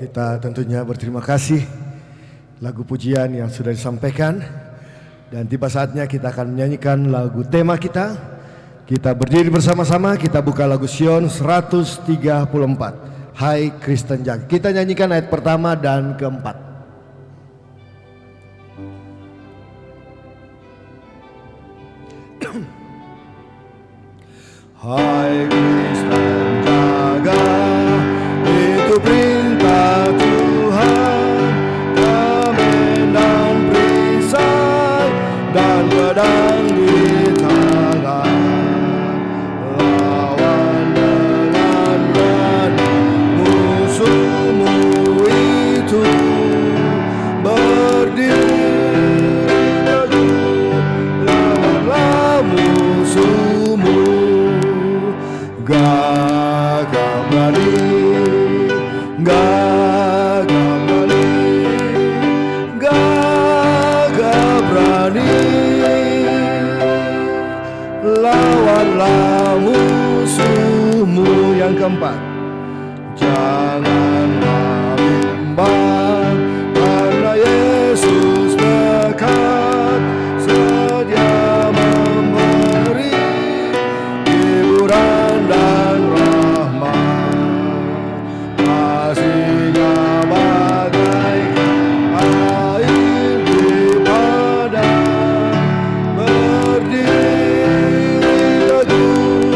Kita tentunya berterima kasih lagu pujian yang sudah disampaikan. Dan tiba saatnya kita akan menyanyikan lagu tema kita. Kita berdiri bersama-sama, kita buka lagu Sion 134. Hai Kristen Jaga. Kita nyanyikan ayat pertama dan keempat. Hai Kristen jaga, itu perintah Tuhan, amin dan perisai dan pedang di tangan, lawan dengan berani musuhmu itu, berdiri teguh, lawanlah musuhmu. Gagah berani, gagah berani, gagah berani, lawanlah musuhmu. Yang keempat, janganlah bimbang, karena Yesus dekat, sedia memberi hiburan dan rahmat. Kasih-Nya bagaikan air di padang, berdiri teguh,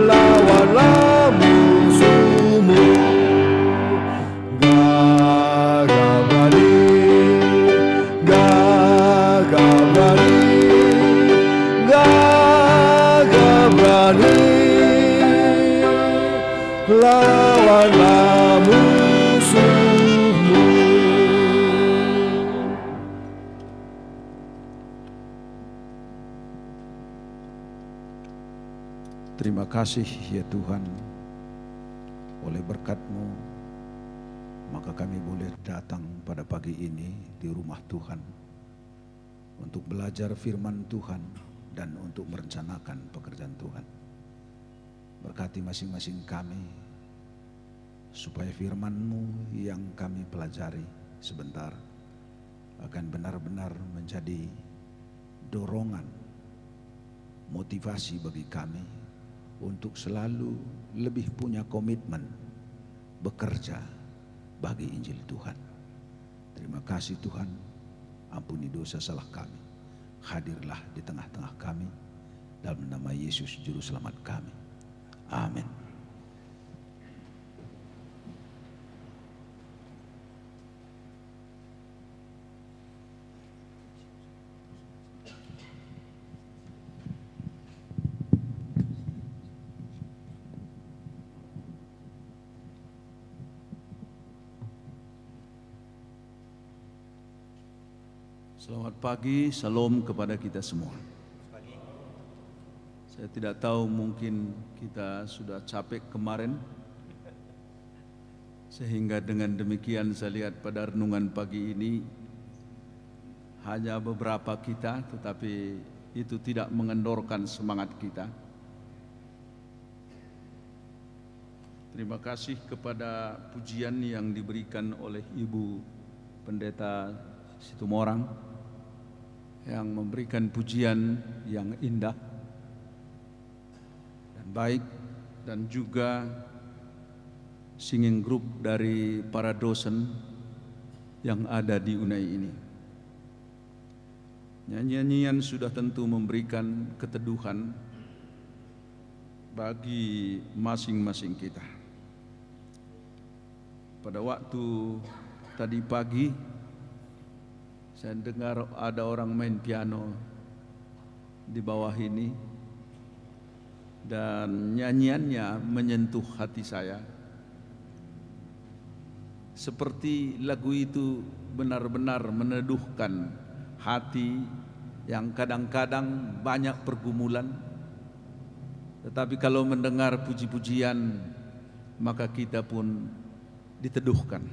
lawanlah musuhmu. Gagah berani, gagah berani, gagah berani, lawanlah musuhmu. Terima kasih ya Tuhan, oleh berkat-Mu maka kami boleh datang pada pagi ini di rumah Tuhan untuk belajar firman Tuhan dan untuk merencanakan pekerjaan Tuhan. Berkati masing-masing kami supaya firman-Mu yang kami pelajari sebentar akan benar-benar menjadi dorongan, motivasi bagi kami untuk selalu lebih punya komitmen bekerja bagi Injil Tuhan. Terima kasih Tuhan, ampuni dosa salah kami. Hadirlah di tengah-tengah kami, dalam nama Yesus Juru Selamat kami. Amin. Selamat pagi, salam kepada kita semua. Saya tidak tahu, mungkin kita sudah capek kemarin, sehingga dengan demikian saya lihat pada renungan pagi ini hanya beberapa kita, tetapi itu tidak mengendorkan semangat kita. Terima kasih kepada pujian yang diberikan oleh Ibu Pendeta Situmorang, yang memberikan pujian yang indah dan baik, dan juga singing group dari para dosen yang ada di UNAI ini. Nyanyian sudah tentu memberikan keteduhan bagi masing-masing kita. Pada waktu tadi pagi saya dengar ada orang main piano di bawah ini, dan nyanyiannya menyentuh hati saya. Seperti lagu itu benar-benar meneduhkan hati yang kadang-kadang banyak pergumulan. Tetapi kalau mendengar puji-pujian, maka kita pun diteduhkan.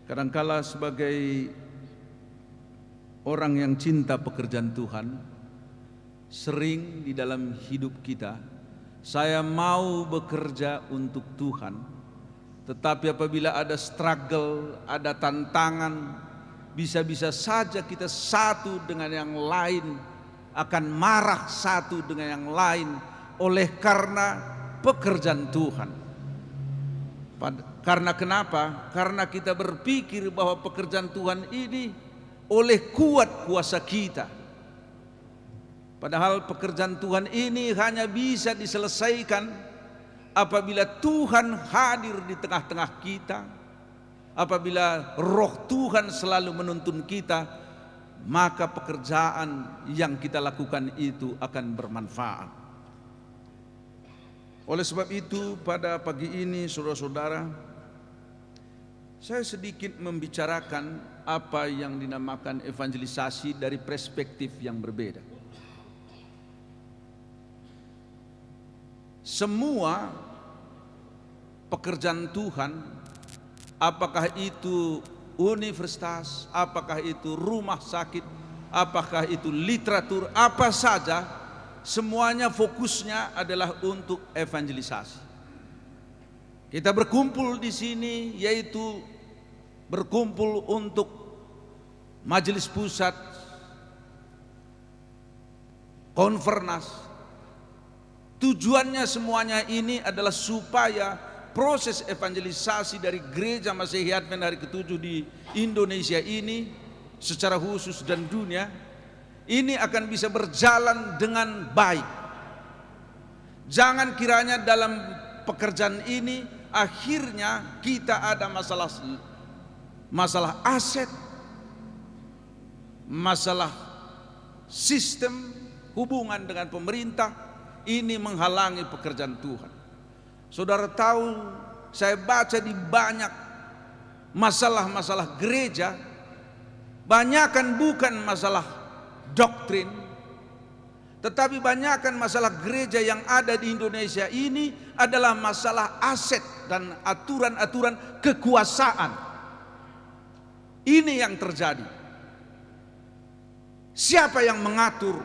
Kadangkala sebagai orang yang cinta pekerjaan Tuhan, sering di dalam hidup kita, saya mau bekerja untuk Tuhan, tetapi apabila ada struggle, ada tantangan, bisa-bisa saja kita satu dengan yang lain akan marah satu dengan yang lain oleh karena pekerjaan Tuhan. Karena kenapa? Karena kita berpikir bahwa pekerjaan Tuhan ini oleh kuat kuasa kita. Padahal pekerjaan Tuhan ini hanya bisa diselesaikan apabila Tuhan hadir di tengah-tengah kita, apabila Roh Tuhan selalu menuntun kita, maka pekerjaan yang kita lakukan itu akan bermanfaat. Oleh sebab itu, pada pagi ini saudara-saudara, saya sedikit membicarakan apa yang dinamakan evangelisasi dari perspektif yang berbeda. Semua pekerjaan Tuhan, apakah itu universitas, apakah itu rumah sakit, apakah itu literatur, apa saja, semuanya fokusnya adalah untuk evangelisasi. Kita berkumpul di sini yaitu berkumpul untuk majelis pusat, konfernas. Tujuannya semuanya ini adalah supaya proses evangelisasi dari gereja Masehi Advent hari ke-7 di Indonesia ini secara khusus dan dunia ini akan bisa berjalan dengan baik. Jangan kiranya dalam pekerjaan ini akhirnya kita ada masalah aset, masalah sistem hubungan dengan pemerintah, ini menghalangi pekerjaan Tuhan. Saudara tahu, saya baca di banyak masalah-masalah gereja, banyakan bukan masalah doktrin, tetapi banyakan masalah gereja yang ada di Indonesia ini adalah masalah aset dan aturan-aturan kekuasaan. Ini yang terjadi. Siapa yang mengatur?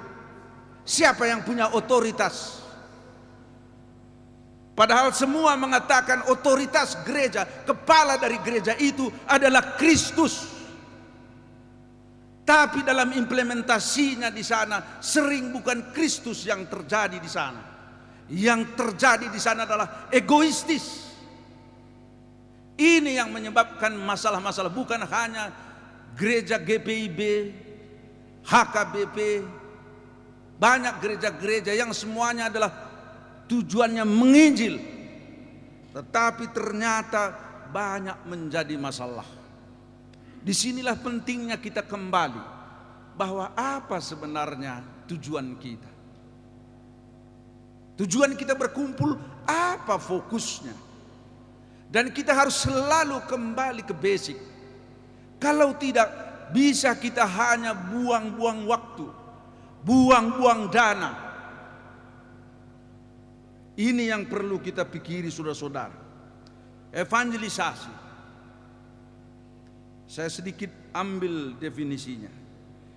Siapa yang punya otoritas? Padahal semua mengatakan otoritas gereja, kepala dari gereja itu adalah Kristus. Tapi dalam implementasinya di sana sering bukan Kristus yang terjadi di sana. Yang terjadi di sana adalah egoistis. Ini yang menyebabkan masalah-masalah, bukan hanya gereja GPIB, HKBP, banyak gereja-gereja yang semuanya adalah tujuannya menginjil, tetapi ternyata banyak menjadi masalah. Disinilah pentingnya kita kembali bahwa apa sebenarnya tujuan kita. Tujuan kita berkumpul, apa fokusnya. Dan kita harus selalu kembali ke basic. Kalau tidak, bisa kita hanya buang-buang waktu, buang-buang dana. Ini yang perlu kita pikiri, saudara-saudara. Evangelisasi. Saya sedikit ambil definisinya.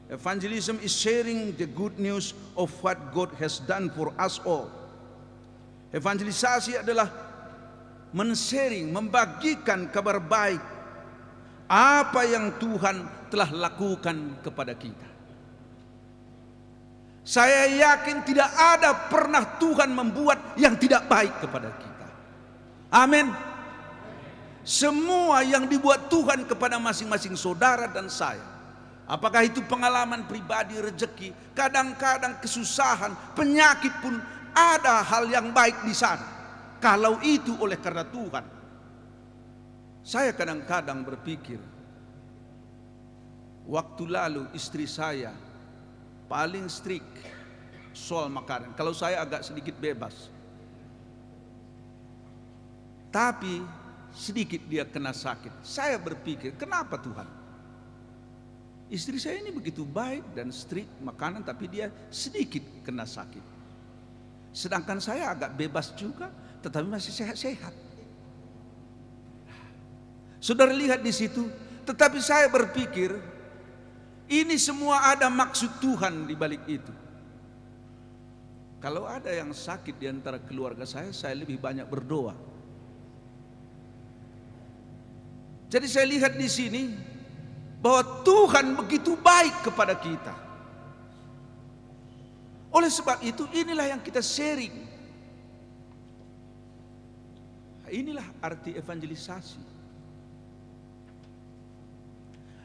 Evangelism is sharing the good news of what God has done for us all. Evangelisasi adalah men-sharing, membagikan kabar baik apa yang Tuhan telah lakukan kepada kita. Saya yakin tidak ada pernah Tuhan membuat yang tidak baik kepada kita. Amin. Semua yang dibuat Tuhan kepada masing-masing saudara dan saya, apakah itu pengalaman pribadi, rezeki, kadang-kadang kesusahan, penyakit pun ada hal yang baik di sana. Kalau itu oleh karena Tuhan. Saya kadang-kadang berpikir, waktu lalu istri saya paling strict soal makanan. Kalau saya agak sedikit bebas, tapi sedikit dia kena sakit. Saya berpikir, kenapa Tuhan? Istri saya ini begitu baik dan strict makanan, tapi dia sedikit kena sakit. Sedangkan saya agak bebas juga, tetapi masih sehat-sehat. Saudara lihat di situ. Tetapi saya berpikir, ini semua ada maksud Tuhan di balik itu. Kalau ada yang sakit di antara keluarga saya lebih banyak berdoa. Jadi saya lihat di sini bahwa Tuhan begitu baik kepada kita. Oleh sebab itu inilah yang kita sharing. Inilah arti evangelisasi.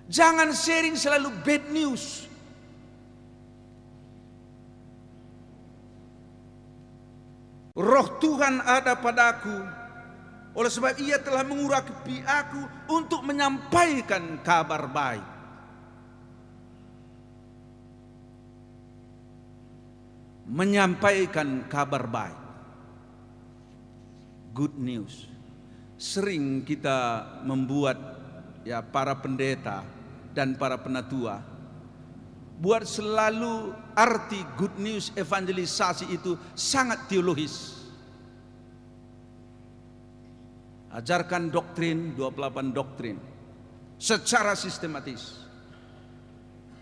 Jangan sharing selalu bad news. Roh Tuhan ada padaku, oleh sebab Ia telah mengurapi aku untuk menyampaikan kabar baik. Menyampaikan kabar baik. Good news. Sering kita membuat para pendeta dan para penatua buat selalu arti good news evangelisasi itu sangat teologis. Ajarkan doktrin, 28 doktrin secara sistematis.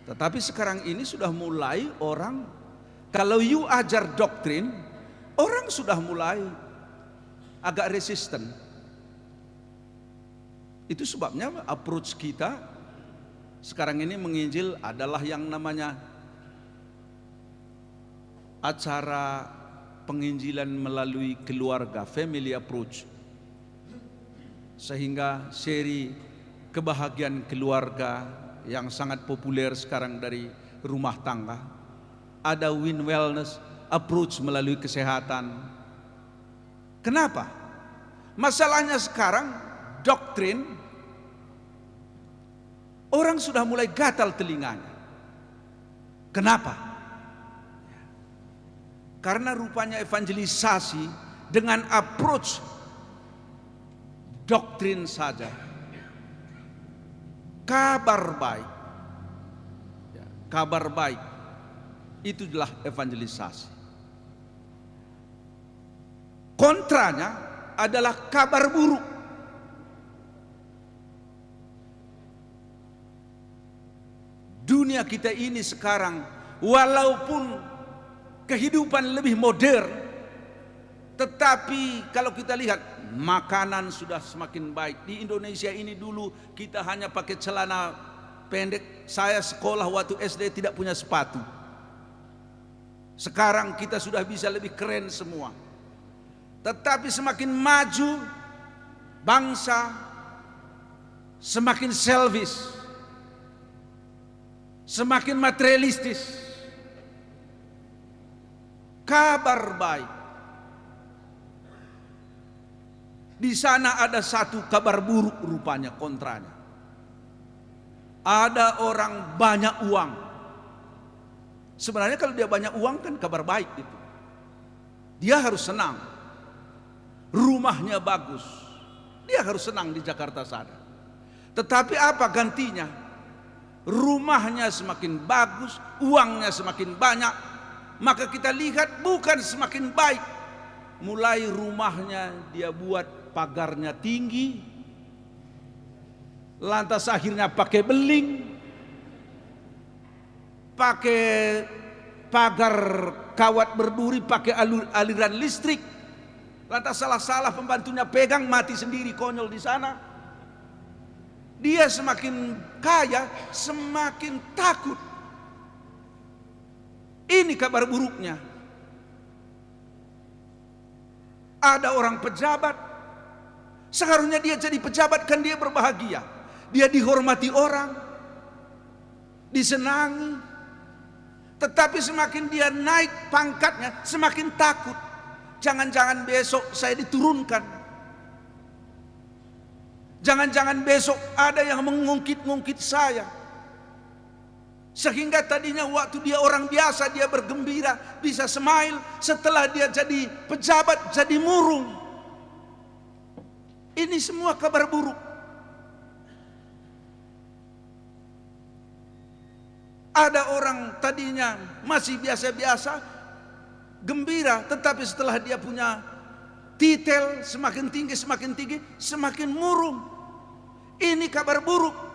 Tetapi sekarang ini sudah mulai orang, kalau you ajar doktrin, orang sudah mulai agak resisten. Itu sebabnya approach kita sekarang ini menginjil adalah yang namanya acara penginjilan melalui keluarga, family approach. Sehingga seri kebahagiaan keluarga yang sangat populer sekarang dari rumah tangga. Ada win wellness approach melalui kesehatan. Kenapa? Masalahnya sekarang doktrin, orang sudah mulai gatal telinganya. Kenapa? Karena rupanya evangelisasi dengan approach doktrin saja, kabar baik, kabar baik itu adalah evangelisasi. Kontranya adalah kabar buruk. Dunia kita ini sekarang, walaupun kehidupan lebih modern, tetapi kalau kita lihat makanan sudah semakin baik. Di Indonesia ini dulu kita hanya pakai celana pendek. Saya sekolah waktu SD tidak punya sepatu. Sekarang kita sudah bisa lebih keren semua. Tetapi semakin maju bangsa, semakin selfish, semakin materialistis. Kabar baik, di sana ada satu kabar buruk rupanya kontranya. Ada orang banyak uang. Sebenarnya kalau dia banyak uang kan kabar baik itu. Dia harus senang. Rumahnya bagus. Dia harus senang di Jakarta sana. Tetapi apa gantinya? Rumahnya semakin bagus, uangnya semakin banyak. Maka kita lihat bukan semakin baik. Mulai rumahnya dia buat pagarnya tinggi, lantas akhirnya pakai beling, pakai pagar kawat berduri, pakai aliran listrik. Lantas salah-salah pembantunya pegang, mati sendiri konyol di sana. Dia semakin kaya, semakin takut. Ini kabar buruknya. Ada orang pejabat, seharusnya dia jadi pejabat kan dia berbahagia. Dia dihormati orang, disenangi. Tetapi semakin dia naik pangkatnya, semakin takut. Jangan-jangan besok saya diturunkan. Jangan-jangan besok ada yang mengungkit-ungkit saya. Sehingga tadinya waktu dia orang biasa dia bergembira, bisa smile. Setelah dia jadi pejabat, jadi murung. Ini semua kabar buruk. Ada orang tadinya masih biasa-biasa, gembira, tetapi setelah dia punya titel semakin tinggi, semakin murung. Ini kabar buruk.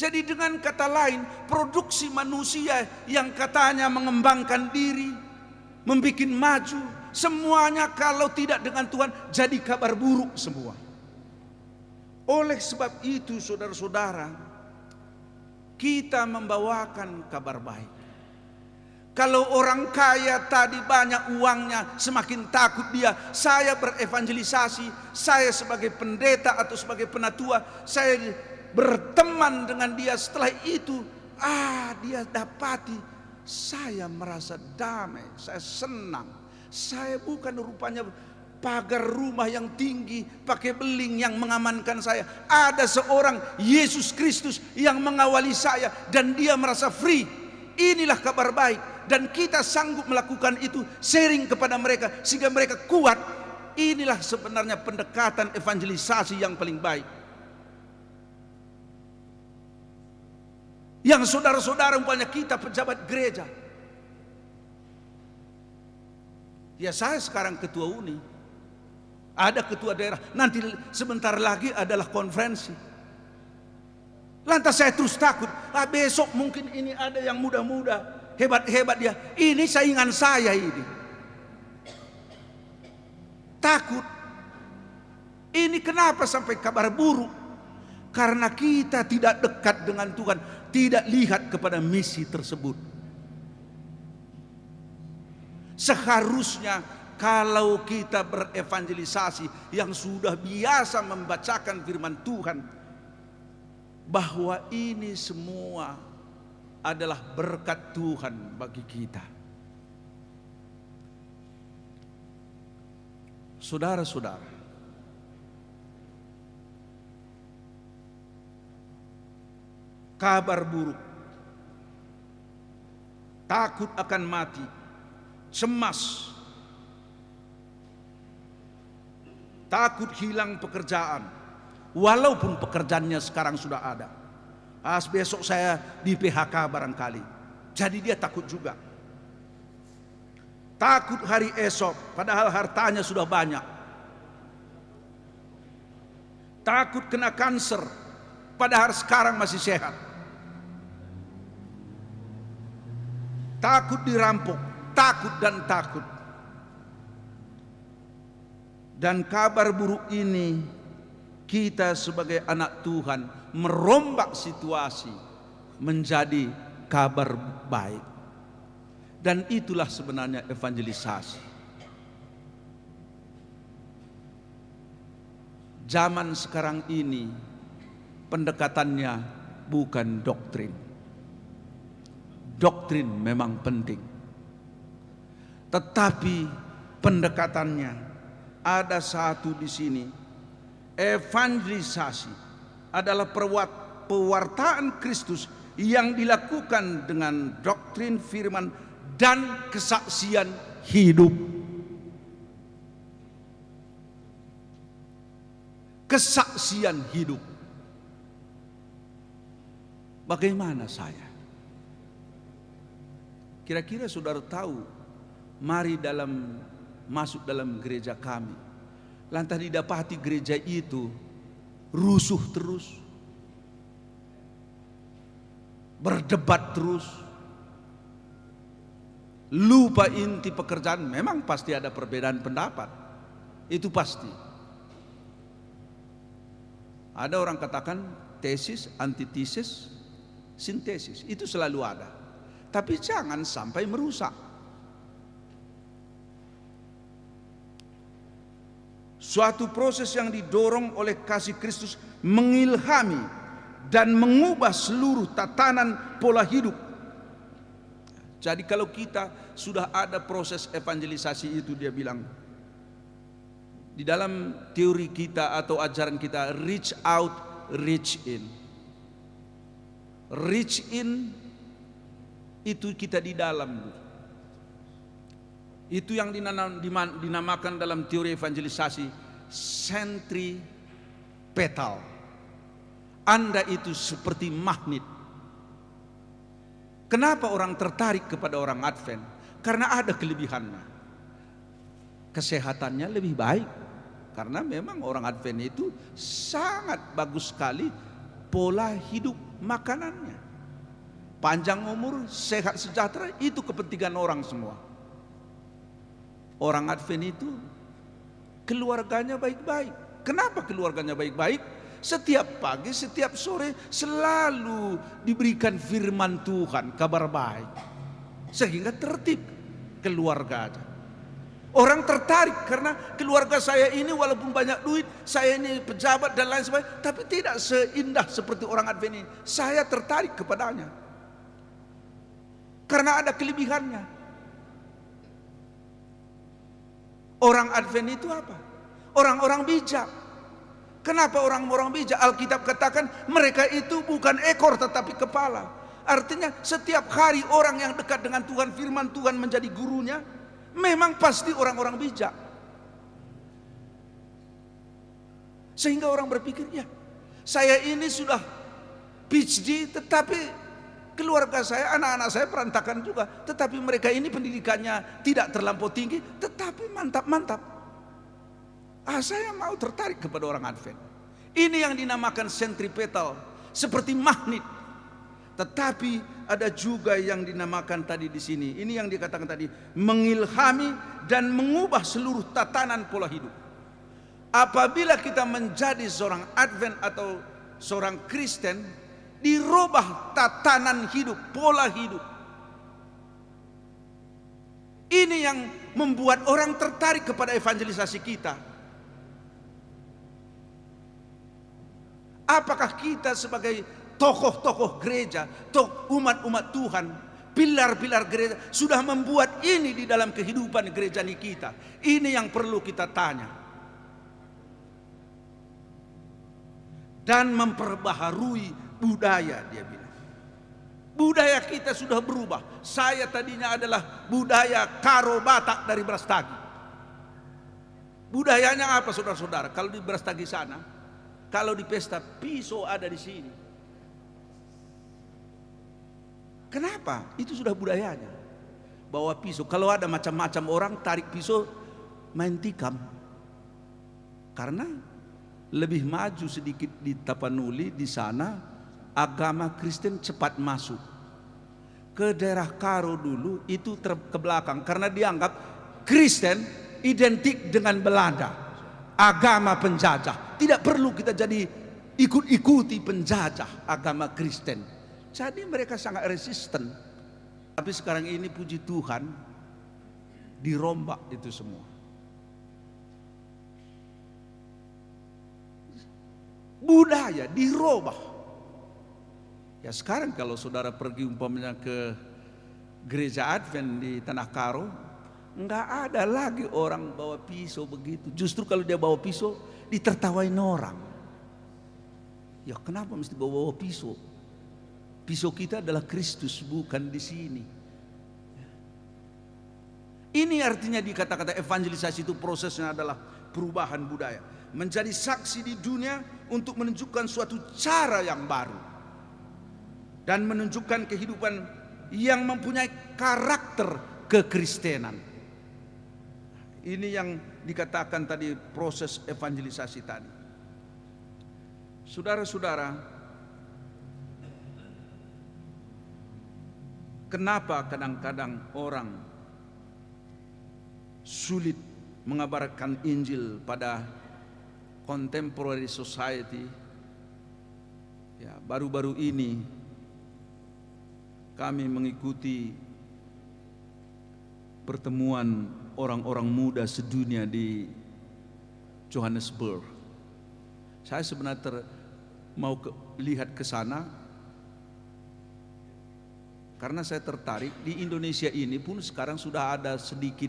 Jadi dengan kata lain, produksi manusia yang katanya mengembangkan diri, membuat maju, semuanya kalau tidak dengan Tuhan jadi kabar buruk semua. Oleh sebab itu saudara-saudara, kita membawakan kabar baik. Kalau orang kaya tadi banyak uangnya, semakin takut dia. Saya berevangelisasi, saya sebagai pendeta atau sebagai penatua, saya berteman dengan dia. Setelah itu dia dapati, saya merasa damai, saya senang. Saya bukan rupanya pagar rumah yang tinggi, pakai beling yang mengamankan saya. Ada seorang Yesus Kristus yang mengawali saya, dan dia merasa free. Inilah kabar baik, dan kita sanggup melakukan itu, sharing kepada mereka sehingga mereka kuat. Inilah sebenarnya pendekatan evangelisasi yang paling baik. Yang saudara-saudara umpamanya kita pejabat gereja. Ya saya sekarang ketua uni, ada ketua daerah, nanti sebentar lagi adalah konferensi. Lantas saya terus takut, besok mungkin ini ada yang muda-muda, hebat-hebat dia. Ini saingan saya ini. Takut. Ini kenapa sampai kabar buruk? Karena kita tidak dekat dengan Tuhan, tidak lihat kepada misi tersebut. Seharusnya kalau kita berevangelisasi yang sudah biasa membacakan firman Tuhan, bahwa ini semua adalah berkat Tuhan bagi kita. Saudara-saudara, kabar buruk, takut akan mati, cemas, takut hilang pekerjaan, walaupun pekerjaannya sekarang sudah ada. Besok saya di PHK barangkali, jadi dia takut juga. Takut hari esok, padahal hartanya sudah banyak. Takut kena kanker, padahal sekarang masih sehat. Takut dirampok, takut dan takut. Dan kabar buruk ini kita sebagai anak Tuhan merombak situasi menjadi kabar baik. Dan itulah sebenarnya evangelisasi. Zaman sekarang ini pendekatannya bukan doktrin. Doktrin memang penting, tetapi pendekatannya ada satu di sini. Evangelisasi adalah pewartaan Kristus yang dilakukan dengan doktrin firman dan kesaksian hidup. Kesaksian hidup. Bagaimana saya? Kira-kira saudara tahu, mari masuk dalam gereja kami. Lantas didapati gereja itu rusuh terus, berdebat terus, lupa inti pekerjaan. Memang pasti ada perbedaan pendapat, itu pasti. Ada orang katakan tesis, antitesis, sintesis, itu selalu ada. Tapi jangan sampai merusak. Suatu proses yang didorong oleh kasih Kristus mengilhami dan mengubah seluruh tatanan pola hidup. Jadi kalau kita sudah ada proses evangelisasi itu, dia bilang di dalam teori kita atau ajaran kita, reach out, reach in. Reach in itu kita di dalam. Itu yang dinamakan dalam teori evangelisasi sentripetal. Anda itu seperti magnet. Kenapa orang tertarik kepada orang Advent? Karena ada kelebihannya. Kesehatannya lebih baik. Karena memang orang Advent itu sangat bagus sekali pola hidup makanannya. Panjang umur, sehat sejahtera, itu kepentingan orang semua. Orang Advent itu keluarganya baik-baik. Kenapa keluarganya baik-baik? Setiap pagi, setiap sore selalu diberikan firman Tuhan, kabar baik. Sehingga tertib keluarganya. Orang tertarik karena keluarga saya ini walaupun banyak duit, saya ini pejabat dan lain sebagainya, tapi tidak seindah seperti orang Advent ini. Saya tertarik kepadanya. Karena ada kelebihannya. Orang Advent itu apa? Orang-orang bijak. Kenapa orang-orang bijak? Alkitab katakan mereka itu bukan ekor tetapi kepala. Artinya setiap hari orang yang dekat dengan Tuhan, firman Tuhan menjadi gurunya, memang pasti orang-orang bijak. Sehingga orang berpikir, ya saya ini sudah PhD tetapi keluarga saya, anak-anak saya berantakan juga. Tetapi mereka ini pendidikannya tidak terlampau tinggi, tetapi mantap-mantap. Saya mau tertarik kepada orang Advent. Ini yang dinamakan sentripetal, seperti magnet. Tetapi ada juga yang dinamakan tadi di sini. Ini yang dikatakan tadi, mengilhami dan mengubah seluruh tatanan pola hidup. Apabila kita menjadi seorang Advent atau seorang Kristen, dirubah tatanan hidup, pola hidup. Ini yang membuat orang tertarik kepada evangelisasi kita. Apakah kita sebagai tokoh-tokoh gereja, umat-umat Tuhan, pilar-pilar gereja sudah membuat ini di dalam kehidupan gereja kita? Ini yang perlu kita tanya. Dan memperbaharui budaya, dia bilang. Budaya kita sudah berubah. Saya tadinya adalah budaya Karo Batak dari Brastagi. Budayanya apa saudara-saudara? Kalau di Brastagi sana, kalau di pesta pisau ada di sini. Kenapa? Itu sudah budayanya. Bawa pisau. Kalau ada macam-macam orang tarik pisau main tikam. Karena lebih maju sedikit di Tapanuli, di sana agama Kristen cepat masuk. Ke daerah Karo dulu itu ke belakang karena dianggap Kristen identik dengan Belanda, agama penjajah. tidak perlu kita jadi ikut-ikuti penjajah agama Kristen. Jadi mereka sangat resisten. Tapi sekarang ini puji Tuhan dirombak itu semua. Budaya dirubah. Ya sekarang kalau saudara pergi umpamanya ke gereja Advent di Tanah Karo, nggak ada lagi orang bawa pisau begitu. Justru kalau dia bawa pisau ditertawain orang. Ya kenapa mesti bawa pisau? Pisau kita adalah Kristus, bukan di sini. Ini artinya dikata-kata evangelisasi itu prosesnya adalah perubahan budaya. Menjadi saksi di dunia untuk menunjukkan suatu cara yang baru. Dan menunjukkan kehidupan yang mempunyai karakter kekristenan. Ini yang dikatakan tadi proses evangelisasi tadi. Saudara-saudara, kenapa kadang-kadang orang sulit mengabarkan Injil pada contemporary society? Ya, baru-baru ini kami mengikuti pertemuan orang-orang muda sedunia di Johannesburg. Saya sebenarnya mau lihat ke sana karena saya tertarik. Di Indonesia ini pun sekarang sudah ada sedikit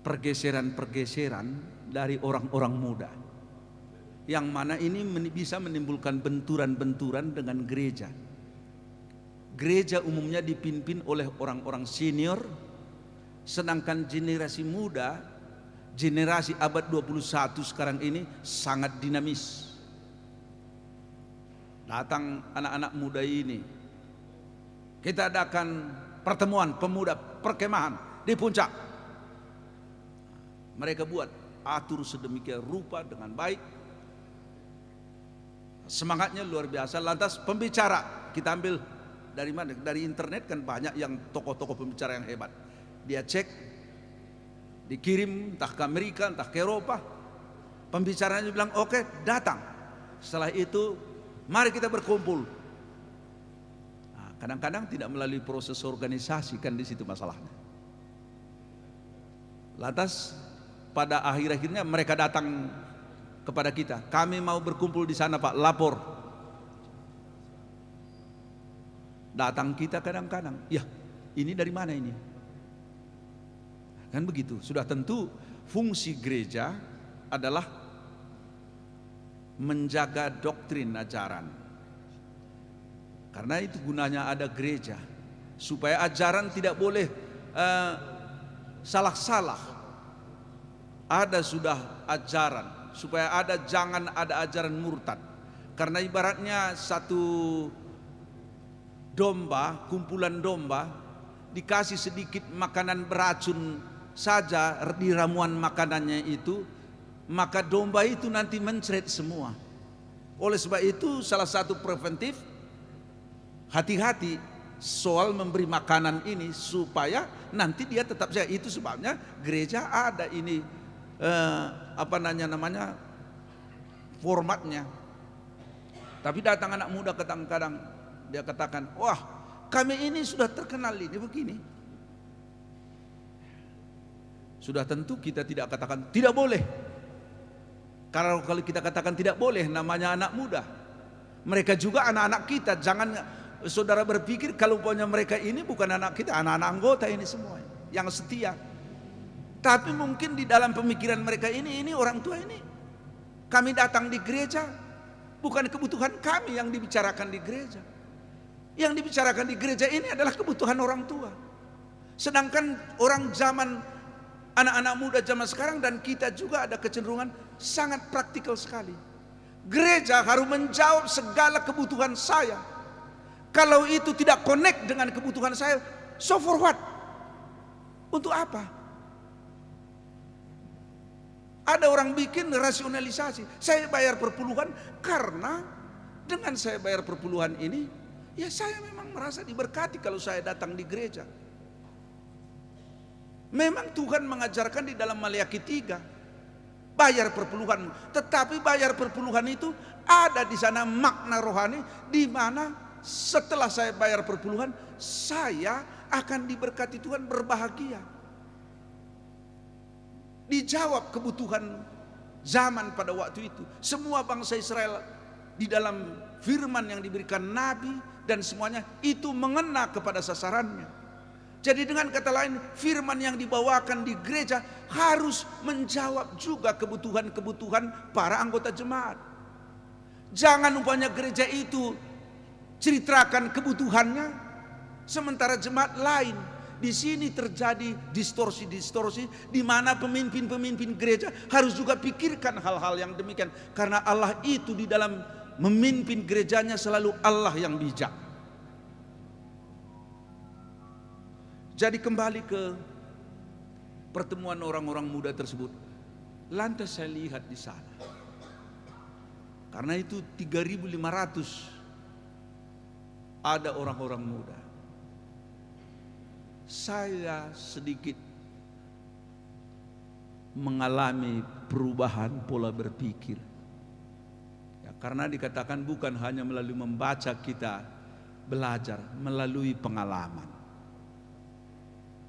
pergeseran-pergeseran dari orang-orang muda, yang mana ini bisa menimbulkan benturan-benturan dengan gereja. Gereja umumnya dipimpin oleh orang-orang senior, sedangkan generasi muda, generasi abad 21 sekarang ini sangat dinamis. Datang anak-anak muda ini, kita adakan pertemuan pemuda perkemahan di puncak. Mereka buat atur sedemikian rupa dengan baik, semangatnya luar biasa. Lantas pembicara kita ambil dari mana? Dari internet kan banyak yang tokoh-tokoh pembicara yang hebat. Dia cek, dikirim entah ke Amerika, entah ke Eropa. Pembicaranya bilang oke, datang. Setelah itu mari kita berkumpul. Nah, kadang-kadang tidak melalui proses organisasi, kan di situ masalahnya. Lantas pada akhir-akhirnya mereka datang kepada kita. Kami mau berkumpul di sana Pak, lapor. Datang kita kadang-kadang, ya ini dari mana ini? Kan begitu. Sudah tentu fungsi gereja adalah menjaga doktrin ajaran. Karena itu gunanya ada gereja, supaya ajaran tidak boleh salah-salah. Ada sudah ajaran, supaya jangan ada ajaran murtad. Karena ibaratnya satu domba, kumpulan domba, dikasih sedikit makanan beracun saja di ramuan makanannya itu, maka domba itu nanti mencret semua. Oleh sebab itu salah satu preventif, hati-hati soal memberi makanan ini supaya nanti dia tetap sehat. Itu sebabnya gereja ada ini namanya formatnya. Tapi datang anak muda kadang-kadang dia katakan, wah kami ini sudah terkenal ini begini. Sudah tentu kita tidak katakan tidak boleh. Karena kalau kita katakan tidak boleh, namanya anak muda. Mereka juga anak-anak kita. Jangan saudara berpikir kalau punya mereka ini bukan anak kita, anak-anak anggota ini semua yang setia. Tapi mungkin di dalam pemikiran mereka ini orang tua ini, kami datang di gereja bukan kebutuhan kami yang dibicarakan di gereja. Yang dibicarakan di gereja ini adalah kebutuhan orang tua. Sedangkan anak-anak muda zaman sekarang dan kita juga ada kecenderungan sangat praktikal sekali. Gereja harus menjawab segala kebutuhan saya. Kalau itu tidak connect dengan kebutuhan saya, so for what? Untuk apa? Ada orang bikin rasionalisasi, saya bayar perpuluhan karena dengan saya bayar perpuluhan ini, ya saya memang merasa diberkati kalau saya datang di gereja. Memang Tuhan mengajarkan di dalam Maleakhi 3, bayar perpuluhanmu. Tetapi bayar perpuluhan itu ada di sana makna rohani, di mana setelah saya bayar perpuluhan, saya akan diberkati Tuhan, berbahagia. Dijawab kebutuhan zaman pada waktu itu. Semua bangsa Israel di dalam firman yang diberikan Nabi dan semuanya itu mengena kepada sasarannya. Jadi dengan kata lain, firman yang dibawakan di gereja harus menjawab juga kebutuhan-kebutuhan para anggota jemaat. Jangan umpamanya gereja itu ceritakan kebutuhannya, sementara jemaat lain. Di sini terjadi distorsi-distorsi, di mana pemimpin-pemimpin gereja harus juga pikirkan hal-hal yang demikian. Karena Allah itu di dalam memimpin gerejanya selalu Allah yang bijak. Jadi kembali ke pertemuan orang-orang muda tersebut. Lantas saya lihat di sana. Karena itu 3.500 ada orang-orang muda. Saya sedikit mengalami perubahan pola berpikir. Ya, karena dikatakan bukan hanya melalui membaca kita belajar, melalui pengalaman.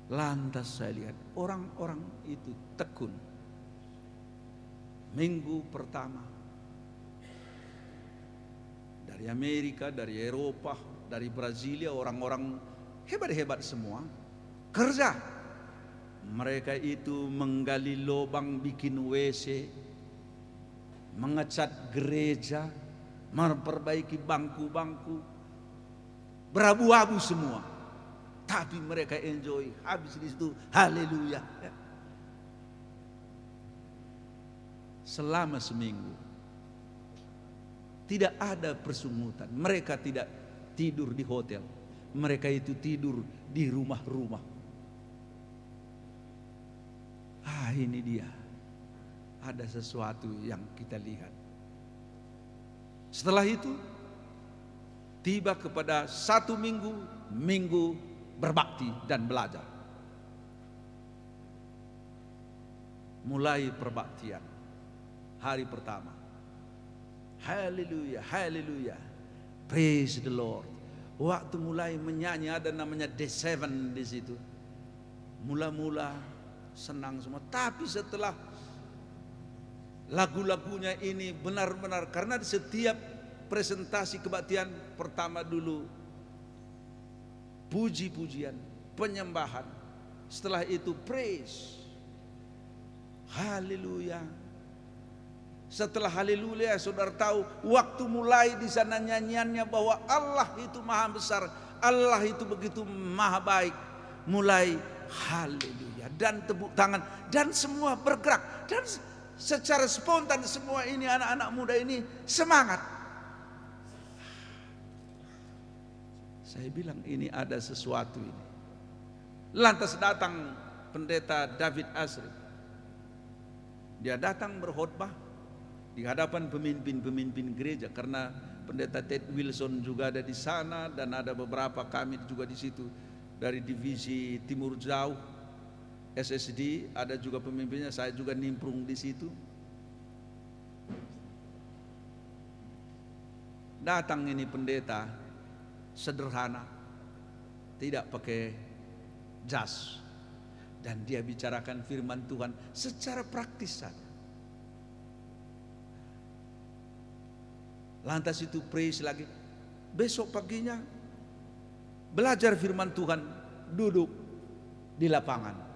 Lantas saya lihat orang-orang itu tekun. Minggu pertama dari Amerika, dari Eropa, dari Brasilia, orang-orang hebat-hebat semua kerja. Mereka itu menggali lubang, bikin WC, mengecat gereja, memperbaiki bangku-bangku, berabu-abu semua. Tapi mereka enjoy, habis di situ haleluya. Selama seminggu tidak ada persungutan. Mereka tidak tidur di hotel, mereka itu tidur di rumah-rumah. Ini dia, ada sesuatu yang kita lihat. Setelah itu tiba kepada satu minggu berbakti dan belajar. Mulai perbaktian hari pertama. Haleluya, haleluya, praise the Lord. Waktu mulai menyanyi, ada namanya Day 7 di situ. Mula-mula senang semua, tapi setelah lagu-lagunya ini benar-benar, karena di setiap presentasi kebaktian pertama dulu puji-pujian, penyembahan, setelah itu praise, haleluya. Setelah haleluya, saudara tahu waktu mulai di sana nyanyiannya bahwa Allah itu maha besar, Allah itu begitu maha baik. Mulai haleluya dan tepuk tangan dan semua bergerak, dan secara spontan semua ini anak-anak muda ini semangat. Saya bilang ini ada sesuatu ini. Lantas datang pendeta David Asri. Dia datang berkhotbah di hadapan pemimpin-pemimpin gereja, karena pendeta Ted Wilson juga ada di sana dan ada beberapa kami juga di situ dari divisi Timur Jauh SSD, ada juga pemimpinnya, saya juga nimbrung di situ. Datang ini pendeta sederhana, tidak pakai jas, dan dia bicarakan firman Tuhan secara praktis saja. Lantas itu praise lagi. Besok paginya belajar firman Tuhan, duduk di lapangan.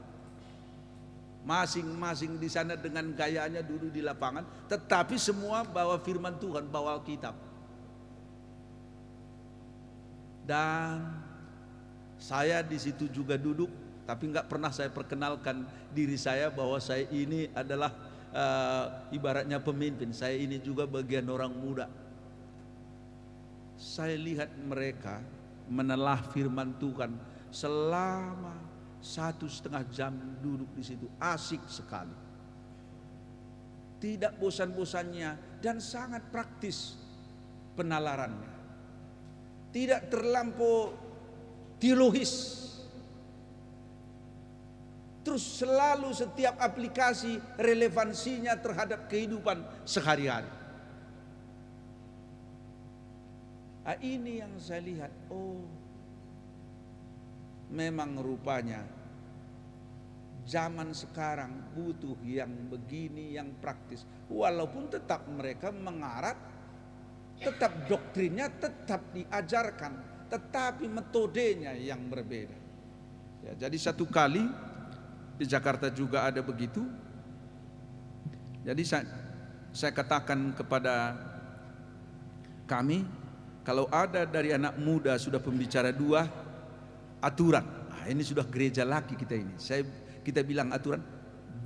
Masing-masing di sana dengan gayanya duduk di lapangan, tetapi semua bawa firman Tuhan, bawa Alkitab. Dan saya di situ juga duduk, tapi nggak pernah saya perkenalkan diri saya bahwa saya ini adalah ibaratnya pemimpin. Saya ini juga bagian orang muda. Saya lihat mereka menelah firman Tuhan selama 1,5 jam duduk di situ, asik sekali. Tidak bosan-bosannya dan sangat praktis penalarannya. Tidak terlampau teologis. Terus selalu setiap aplikasi relevansinya terhadap kehidupan sehari-hari. Nah, ini yang saya lihat, oh memang rupanya zaman sekarang butuh yang begini, yang praktis. Walaupun tetap mereka mengarat, tetap doktrinnya tetap diajarkan, tetapi metodenya yang berbeda. Ya, jadi satu kali di Jakarta juga ada begitu. Jadi saya katakan kepada kami, kalau ada dari anak muda sudah pembicara dua, aturan. Nah, ini sudah gereja laki kita ini. Kita bilang aturan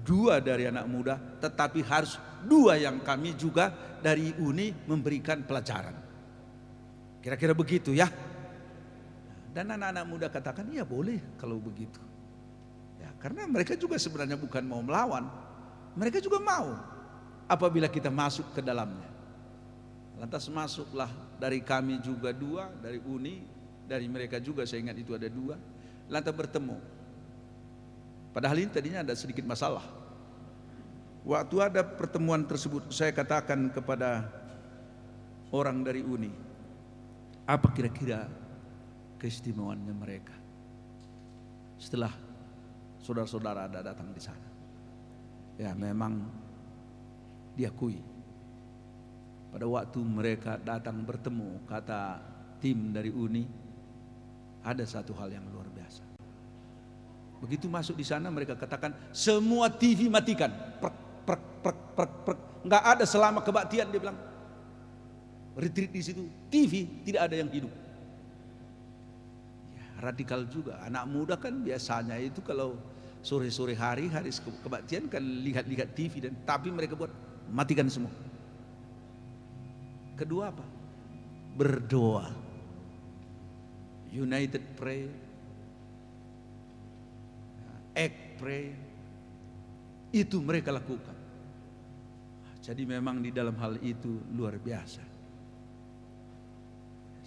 dua dari anak muda, tetapi harus dua yang kami juga dari Uni memberikan pelajaran. Kira-kira begitu ya. Dan anak-anak muda katakan, iya boleh kalau begitu. Ya, karena mereka juga sebenarnya bukan mau melawan, mereka juga mau apabila kita masuk ke dalamnya. Lantas masuklah dari kami juga dua, dari Uni, dari mereka juga saya ingat itu ada dua. Lantas bertemu. Padahal ini tadinya ada sedikit masalah. Waktu ada pertemuan tersebut, saya katakan kepada orang dari Uni, apa kira-kira keistimewaannya mereka setelah saudara-saudara ada datang di sana. Ya memang diakui, pada waktu mereka datang bertemu, kata tim dari Uni, ada satu hal yang luar biasa. Begitu masuk di sana mereka katakan, semua TV matikan, prek, prek, prek, prek, prek. Nggak ada selama kebaktian, dia bilang. Retreat di situ, TV tidak ada yang hidup. Ya, radikal juga. Anak muda kan biasanya itu kalau sore-sore hari kebaktian kan lihat-lihat TV, dan tapi mereka buat matikan semua. Kedua apa? Berdoa. United pray, act pray. Itu mereka lakukan. Jadi memang di dalam hal itu luar biasa.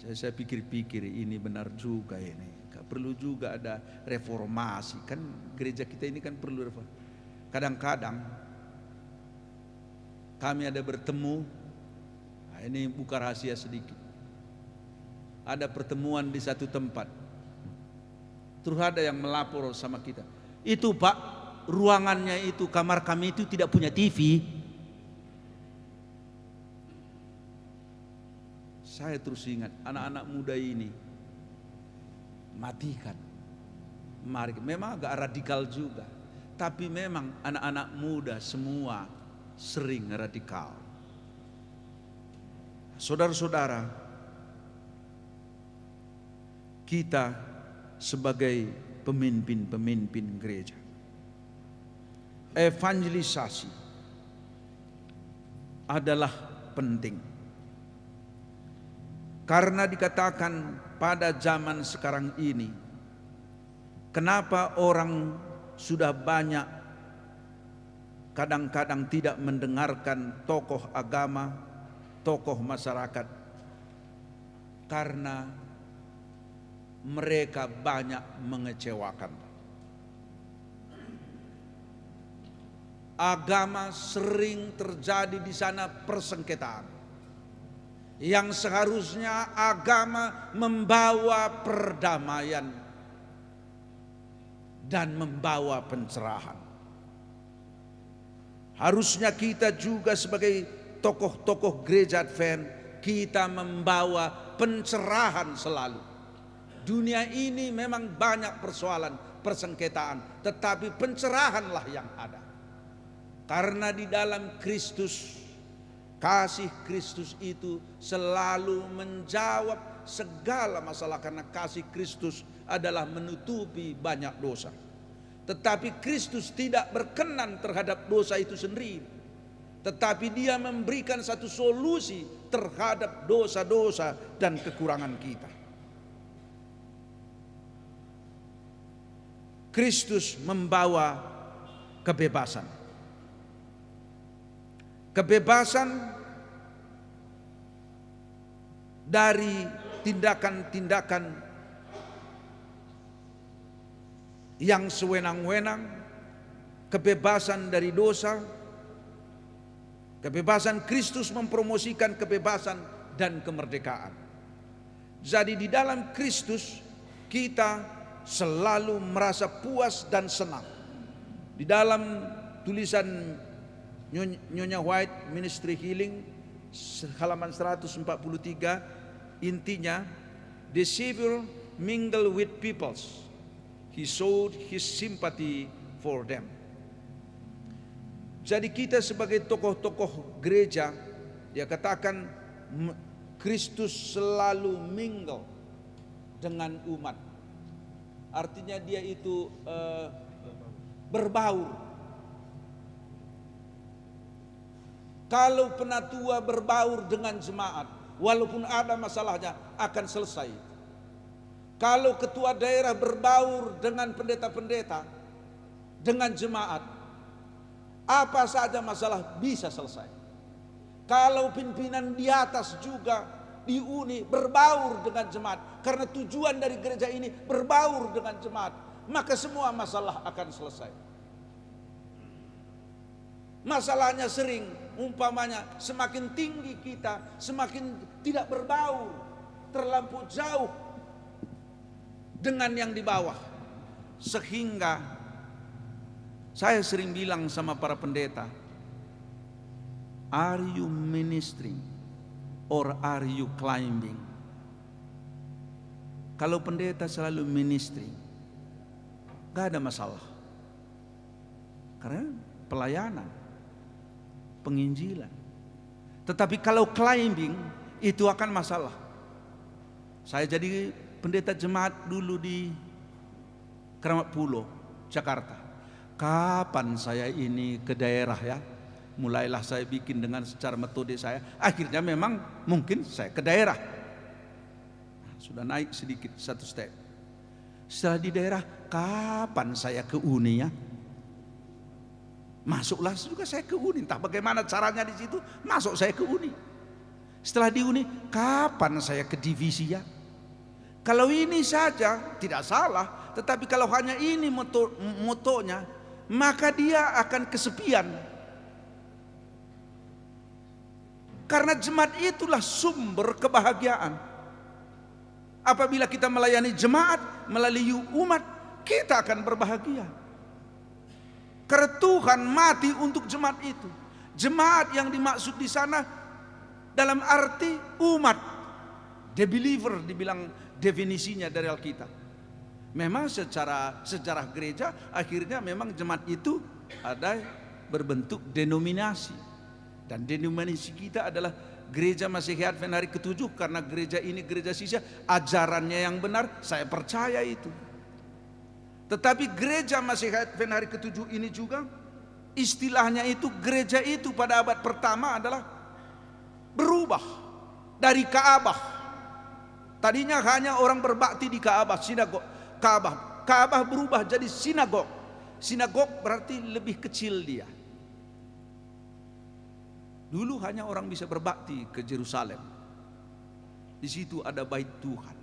Saya pikir-pikir ini benar juga ini. Perlu juga ada reformasi. Kan gereja kita ini kan perlu reformasi. Kadang-kadang kami ada bertemu. Ini buka rahasia sedikit. Ada pertemuan di satu tempat. Terus ada yang melapor sama kita. Itu Pak, ruangannya itu, kamar kami itu tidak punya TV. Saya terus ingat, anak-anak muda ini matikan. Mari, memang agak radikal juga. Tapi memang anak-anak muda semua sering radikal. Saudara-saudara, kita sebagai pemimpin-pemimpin gereja, evangelisasi adalah penting. Karena dikatakan pada zaman sekarang ini, kenapa orang sudah banyak kadang-kadang tidak mendengarkan tokoh agama, tokoh masyarakat, karena mereka banyak mengecewakan. Agama sering terjadi di sana persengketaan. Yang seharusnya agama membawa perdamaian dan membawa pencerahan. Harusnya kita juga sebagai tokoh-tokoh gereja Advent, kita membawa pencerahan selalu. Dunia ini memang banyak persoalan, persengketaan, tetapi pencerahanlah yang ada. Karena di dalam Kristus, kasih Kristus itu selalu menjawab segala masalah, karena kasih Kristus adalah menutupi banyak dosa. Tetapi Kristus tidak berkenan terhadap dosa itu sendiri, tetapi Dia memberikan satu solusi terhadap dosa-dosa dan kekurangan kita. Kristus membawa kebebasan. Kebebasan dari tindakan-tindakan yang sewenang-wenang, kebebasan dari dosa. Kebebasan Kristus mempromosikan kebebasan dan kemerdekaan. Jadi di dalam Kristus kita selalu merasa puas dan senang. Di dalam tulisan Nyonya White Ministry Healing halaman 143, intinya, the Savior mingled with peoples. He showed his sympathy for them. Jadi kita sebagai tokoh-tokoh gereja, dia katakan Kristus selalu mingle dengan umat. Artinya dia itu berbaur. Kalau penatua berbaur dengan jemaat, walaupun ada masalahnya akan selesai. Kalau ketua daerah berbaur dengan pendeta-pendeta, dengan jemaat, apa saja masalah bisa selesai. Kalau pimpinan di atas juga di uni berbaur dengan jemaat, karena tujuan dari gereja ini berbaur dengan jemaat, maka semua masalah akan selesai. Masalahnya sering, umpamanya semakin tinggi kita, semakin tidak berbaur, terlampau jauh dengan yang di bawah. Sehingga saya sering bilang sama para pendeta, are you ministering or are you climbing? Kalau pendeta selalu ministering, gak ada masalah. Karena pelayanan, penginjilan. Tetapi kalau climbing, itu akan masalah. Saya jadi pendeta jemaat dulu di Keramat Pulo, Jakarta. Kapan saya ini ke daerah ya? Mulailah saya bikin dengan secara metode saya. Akhirnya memang mungkin saya ke daerah. Sudah naik sedikit satu step. Setelah di daerah, kapan saya ke uni ya? Masuklah juga saya ke uni. Entah bagaimana caranya di situ, masuk saya ke uni. Setelah di uni, kapan saya ke divisi ya? Kalau ini saja tidak salah, tetapi kalau hanya ini motonya, maka dia akan kesepian. Karena jemaat itulah sumber kebahagiaan. Apabila kita melayani jemaat melalui umat, kita akan berbahagia. Karena Tuhan mati untuk jemaat itu. Jemaat yang dimaksud di sana dalam arti umat. The believer dibilang definisinya dari Alkitab. Memang secara sejarah gereja akhirnya memang jemaat itu ada berbentuk denominasi. Dan denominasi kita adalah Gereja Masihi Advent Hari ke-7, karena gereja ini gereja sisa, ajarannya yang benar, saya percaya itu. Tetapi Gereja Masihi Advent Hari ke-7 ini juga istilahnya itu, gereja itu pada abad pertama adalah berubah dari Ka'bah. Tadinya hanya orang berbakti di Ka'bah, sinagog. Ka'bah berubah jadi sinagog. Sinagog berarti lebih kecil dia. Dulu hanya orang bisa berbakti ke Yerusalem. Di situ ada bait Tuhan.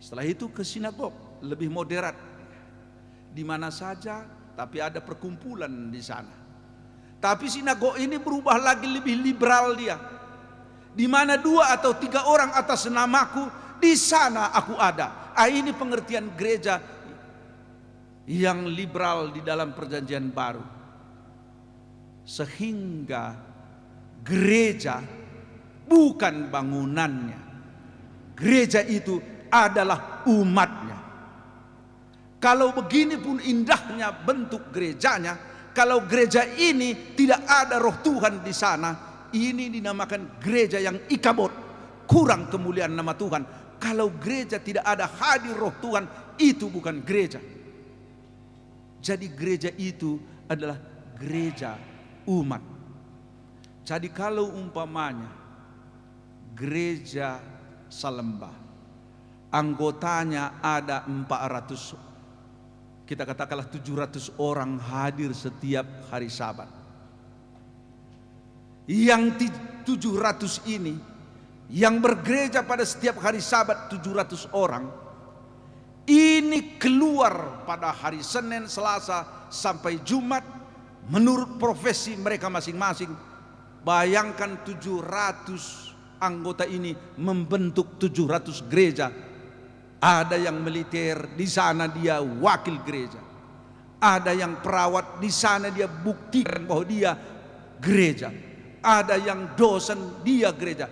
Setelah itu ke sinagog, lebih moderat. Di mana saja, tapi ada perkumpulan di sana. Tapi sinagog ini berubah lagi lebih liberal dia. Di mana 2 atau 3 orang atas namaku, di sana aku ada. Ini pengertian gereja yang liberal di dalam perjanjian baru. Sehingga gereja bukan bangunannya. Gereja itu adalah umatnya. Kalau begini pun indahnya bentuk gerejanya, kalau gereja ini tidak ada roh Tuhan di sana, ini dinamakan gereja yang ikabod, kurang kemuliaan nama Tuhan. Kalau gereja tidak ada hadir roh Tuhan, itu bukan gereja. Jadi gereja itu adalah gereja umat. Jadi kalau umpamanya gereja Salemba, anggotanya ada 400, kita katakanlah 700 orang hadir setiap hari Sabat. Yang 700 ini yang bergereja pada setiap hari Sabat 700 orang, ini keluar pada hari Senin, Selasa sampai Jumat menurut profesi mereka masing-masing. Bayangkan 700 anggota ini membentuk 700 gereja. Ada yang militer, di sana dia wakil gereja. Ada yang perawat, di sana dia buktikan bahwa dia gereja. Ada yang dosen, dia gereja.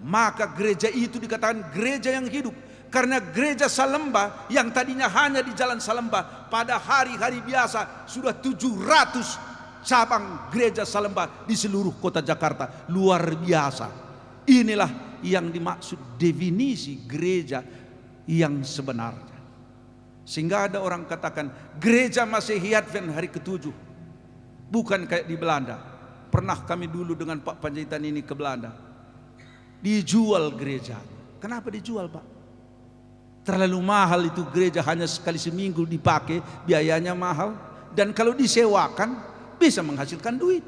Maka gereja itu dikatakan gereja yang hidup. Karena gereja Salemba yang tadinya hanya di Jalan Salemba, pada hari-hari biasa sudah 700 cabang gereja Salemba di seluruh kota Jakarta. Luar biasa. Inilah yang dimaksud definisi gereja yang sebenarnya. Sehingga ada orang katakan gereja Masehi Advent hari ke-7 bukan kayak di Belanda. Pernah kami dulu dengan Pak Panjaitan ini ke Belanda. Dijual gereja. Kenapa dijual, Pak? Terlalu mahal itu gereja, hanya sekali seminggu dipakai, biayanya mahal. Dan kalau disewakan bisa menghasilkan duit.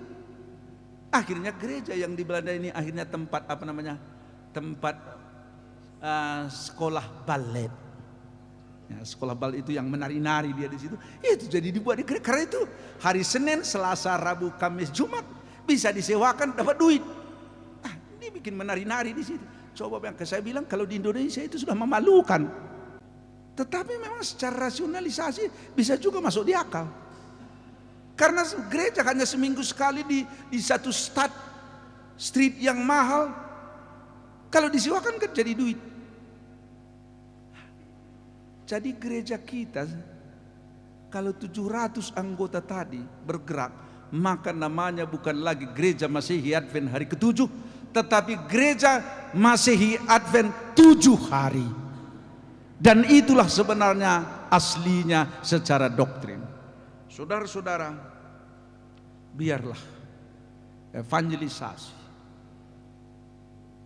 Akhirnya gereja yang di Belanda ini akhirnya tempat apa namanya? Tempat sekolah balet. Ya, sekolah balet itu yang menari-nari dia di situ. Itu jadi dibuat di gereja. Karena itu hari Senin, Selasa, Rabu, Kamis, Jumat bisa disewakan dapat duit. Ini bikin menari-nari di situ. Coba bayangkan, saya bilang kalau di Indonesia itu sudah memalukan. Tetapi memang secara rasionalisasi bisa juga masuk di akal. Karena gereja hanya seminggu sekali di satu street yang mahal. Kalau disewakan kan jadi duit. Jadi gereja kita kalau 700 anggota tadi bergerak, maka namanya bukan lagi gereja Masehi Advent hari ke-7, tetapi gereja Masehi Advent 7 hari. Dan itulah sebenarnya aslinya secara doktrin. Saudara-saudara, biarlah evangelisasi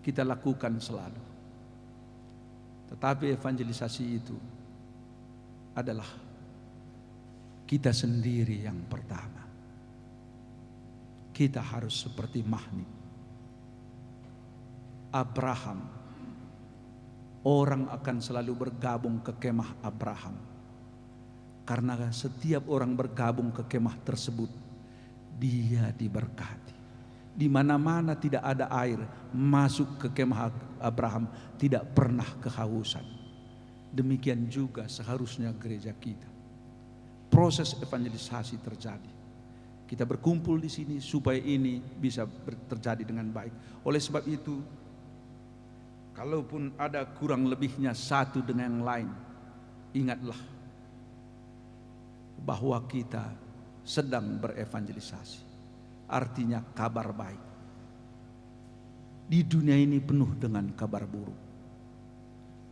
kita lakukan selalu. Tetapi evangelisasi itu adalah kita sendiri yang pertama. Kita harus seperti Mahnik, Abraham. Orang akan selalu bergabung ke kemah Abraham. Karena setiap orang bergabung ke kemah tersebut, dia diberkati. Di mana-mana tidak ada air, masuk ke kemah Abraham tidak pernah kehausan. Demikian juga seharusnya gereja kita. Proses evangelisasi terjadi. Kita berkumpul di sini supaya ini bisa terjadi dengan baik. Oleh sebab itu, kalaupun ada kurang lebihnya satu dengan yang lain, ingatlah bahwa kita sedang berevangelisasi. Artinya kabar baik. Di dunia ini penuh dengan kabar buruk.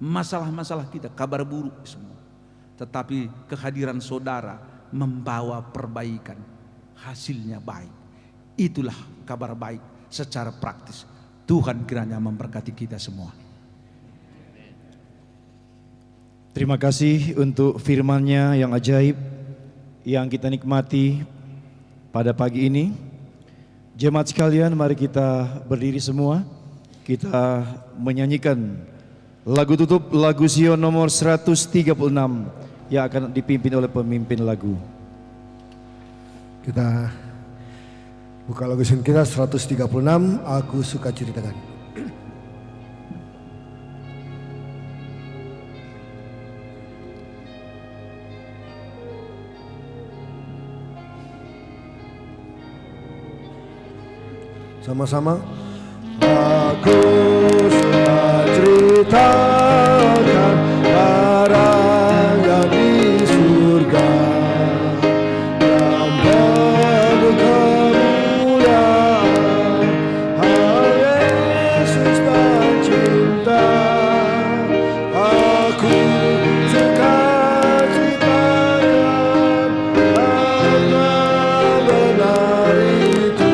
Masalah-masalah kita kabar buruk semua. Tetapi kehadiran saudara membawa perbaikan, hasilnya baik. Itulah kabar baik secara praktis. Tuhan kiranya memberkati kita semua. Terima kasih untuk firman-Nya yang ajaib yang kita nikmati pada pagi ini. Jemaat sekalian, mari kita berdiri semua. Kita menyanyikan lagu tutup, lagu Sion nomor 136 yang akan dipimpin oleh pemimpin lagu. Kita buka lagu Sion kita 136, Aku Suka Ceritakan. Sama-sama. Aku suka ceritakan barang yang di surga yang penuh kemuliaan. Yesus dan cinta. Aku suka ceritakan karena benar itu.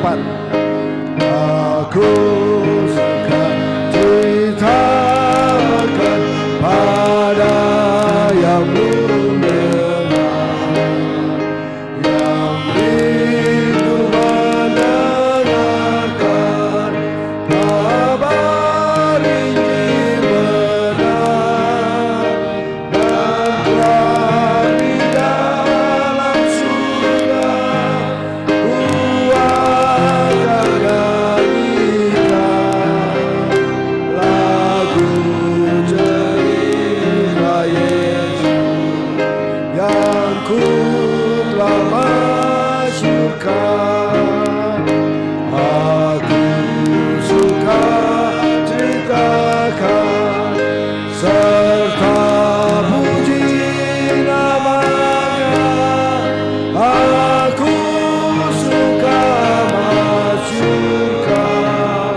4. Aku suka ceritakan pada yang mendengar, yang rindu mendengarkan kabar Injil benar, dan telah di dalam surga ku akan nyanyikan lagu cerita Yesus yang ku telah masyurkan. Aku suka ceritakan serta puji namanya. Aku suka masyurkan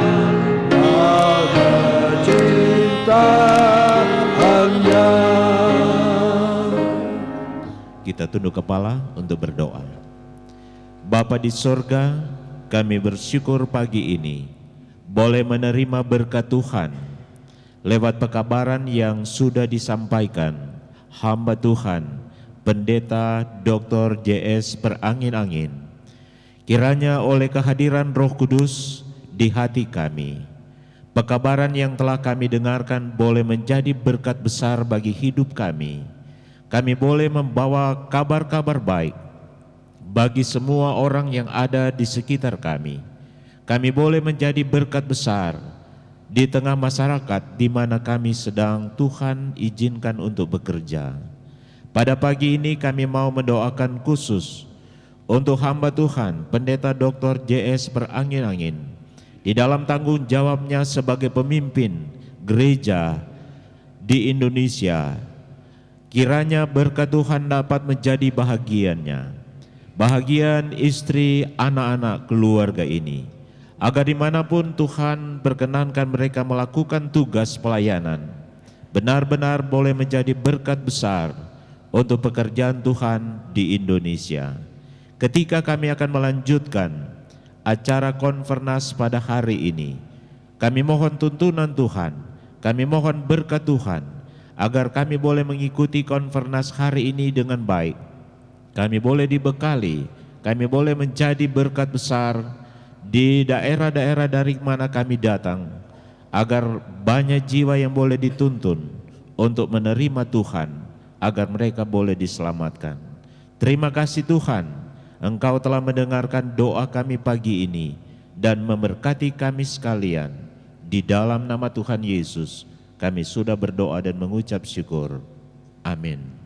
lagu cintaannya. Kita tunduk kepala untuk berdoa. Bapa di sorga, kami bersyukur pagi ini boleh menerima berkat Tuhan lewat pekabaran yang sudah disampaikan hamba Tuhan, Pendeta Dr. JS Perangin-Angin. Kiranya oleh kehadiran Roh Kudus di hati kami, pekabaran yang telah kami dengarkan boleh menjadi berkat besar bagi hidup kami. Kami boleh membawa kabar-kabar baik bagi semua orang yang ada di sekitar kami. Kami boleh menjadi berkat besar di tengah masyarakat di mana kami sedang Tuhan izinkan untuk bekerja. Pada pagi ini kami mau mendoakan khusus untuk hamba Tuhan, Pendeta Dr. JS Perangin-Angin, di dalam tanggung jawabnya sebagai pemimpin gereja di Indonesia. Kiranya berkat Tuhan dapat menjadi bahagiannya, bahagian istri, anak-anak, keluarga ini, agar dimanapun Tuhan berkenankan mereka melakukan tugas pelayanan, benar-benar boleh menjadi berkat besar untuk pekerjaan Tuhan di Indonesia. Ketika kami akan melanjutkan acara konfernas pada hari ini, kami mohon tuntunan Tuhan, kami mohon berkat Tuhan, agar kami boleh mengikuti konfernas hari ini dengan baik. Kami boleh dibekali, kami boleh menjadi berkat besar di daerah-daerah dari mana kami datang, agar banyak jiwa yang boleh dituntun untuk menerima Tuhan, agar mereka boleh diselamatkan. Terima kasih Tuhan, Engkau telah mendengarkan doa kami pagi ini dan memberkati kami sekalian. Di dalam nama Tuhan Yesus kami sudah berdoa dan mengucap syukur. Amin.